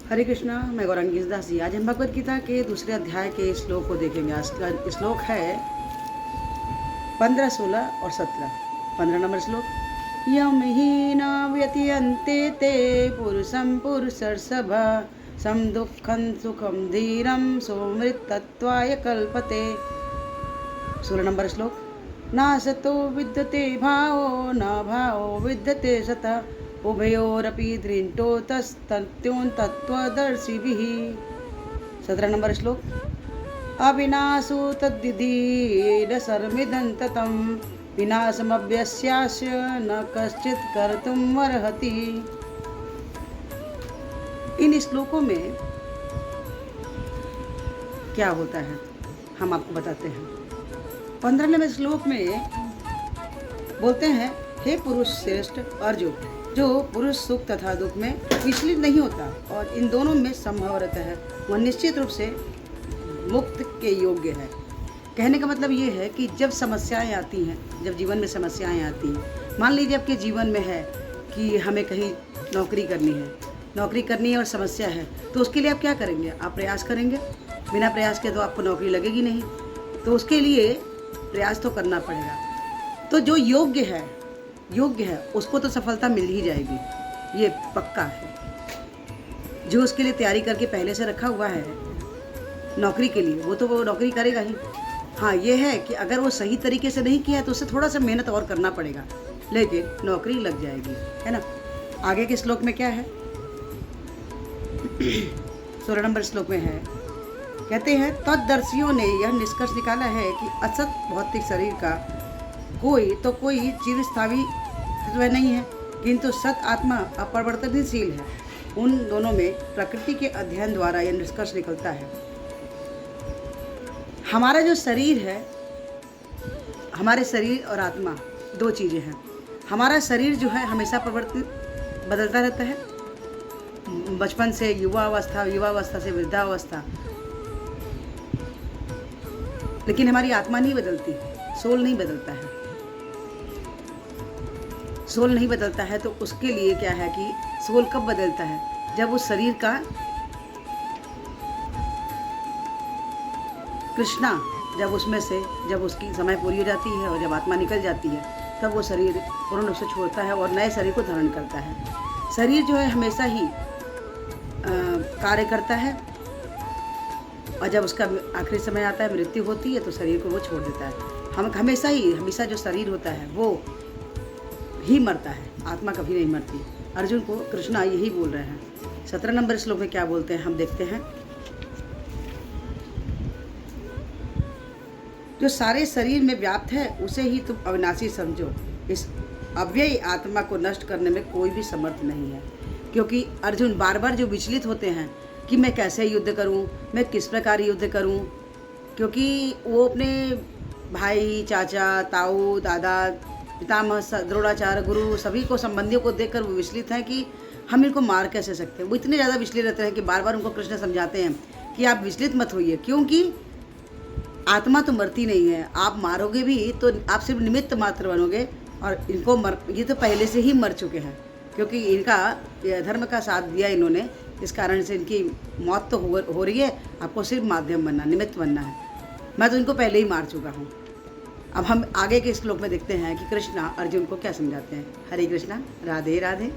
हरे कृष्णा, मैं गौरांगी दास जी। आज हम भगवद गीता के दूसरे अध्याय के श्लोक को देखेंगे। आज का श्लोक है 15, 16 और 17। 15 नंबर श्लोक। यम ही न व्यतीयन्ते ते पुरुषं पुरुषर्षभ सम दुःखं सुखं धीरं सोमृतत्वाय कल्पते। 16 नंबर श्लोक। नासतो विद्यते भावो न भावो विद्यते सतः उभयोरपि दृष्टोतस्तत्योन्तत्वदर्शिभिः। 17 नंबर श्लोक। अविनाशो तद्विधि सर्मिदं ततं विनाशमव्यस्यास्य न कश्चित् कर्तुमर्हति। इन श्लोकों में क्या होता है हम आपको बताते हैं। 15वें श्लोक में बोलते हैं, हे पुरुष श्रेष्ठ अर्जुन, जो पुरुष सुख तथा दुख में विचलित नहीं होता और इन दोनों में संभव रहता है, वह निश्चित रूप से मुक्त के योग्य है। कहने का मतलब ये है कि जब समस्याएं आती हैं, जब जीवन में समस्याएं आती हैं, मान लीजिए आपके जीवन में है कि हमें कहीं नौकरी करनी है और समस्या है, तो उसके लिए आप क्या करेंगे? आप प्रयास करेंगे। बिना प्रयास के तो आपको नौकरी लगेगी नहीं, तो उसके लिए प्रयास तो करना पड़ेगा। तो जो योग्य है उसको तो सफलता मिल ही जाएगी, ये पक्का है। जो उसके लिए तैयारी करके पहले से रखा हुआ है नौकरी के लिए, वो नौकरी करेगा ही। हाँ, ये है कि अगर वो सही तरीके से नहीं किया तो उससे थोड़ा सा मेहनत और करना पड़ेगा, लेकिन नौकरी लग जाएगी, है ना। आगे के श्लोक में क्या है? 16 नंबर श्लोक में है, कहते हैं, तत्दर्शियों ने यह निष्कर्ष निकाला है कि असत भौतिक शरीर का कोई चिरस्थायी नहीं है, किंतु सत आत्मा अपरिवर्तनशील है। उन दोनों में प्रकृति के अध्ययन द्वारा यह निष्कर्ष निकलता है। हमारा जो शरीर है, हमारे शरीर और आत्मा दो चीज़ें हैं। हमारा शरीर जो है हमेशा बदलता रहता है, बचपन से युवावस्था से वृद्धावस्था, लेकिन हमारी आत्मा नहीं बदलती, सोल नहीं बदलता है। सोल नहीं बदलता है तो उसके लिए क्या है कि सोल कब बदलता है? जब उस शरीर का कृष्णा, जब उसकी समय पूरी हो जाती है और जब आत्मा निकल जाती है, तब वो शरीर पूर्ण रूप से छोड़ता है और नए शरीर को धारण करता है। शरीर जो है हमेशा ही कार्य करता है, और जब उसका आखिरी समय आता है, मृत्यु होती है, तो शरीर को वो छोड़ देता है। हम हमेशा जो शरीर होता है वो ही मरता है, आत्मा कभी नहीं मरती। अर्जुन को कृष्णा यही बोल रहे हैं। 17 नंबर श्लोक में क्या बोलते हैं हम देखते हैं। जो सारे शरीर में व्याप्त है उसे ही तुम अविनाशी समझो। इस अव्ययी आत्मा को नष्ट करने में कोई भी समर्थ नहीं है। क्योंकि अर्जुन बार बार जो विचलित होते हैं कि मैं कैसे युद्ध करूं, मैं किस प्रकार युद्ध करूं, क्योंकि वो अपने भाई, चाचा, ताऊ, दादा, पितामह, द्रोणाचार्य, गुरु, सभी को, संबंधियों को देखकर वो विचलित हैं कि हम इनको मार कैसे सकते हैं। वो इतने ज़्यादा विचलित रहते हैं कि बार बार उनको कृष्ण समझाते हैं कि आप विचलित मत होइए, क्योंकि आत्मा तो मरती नहीं है। आप मारोगे भी तो आप सिर्फ निमित्त मात्र बनोगे, और ये तो पहले से ही मर चुके हैं, क्योंकि इनका धर्म का साथ दिया इन्होंने, इस कारण से इनकी मौत तो हो रही है। आपको सिर्फ माध्यम बनना, निमित्त बनना है। मैं तो इनको पहले ही मार चुका हूँ। अब हम आगे के श्लोक में देखते हैं कि कृष्णा अर्जुन को क्या समझाते हैं। हरे कृष्णा, राधे राधे।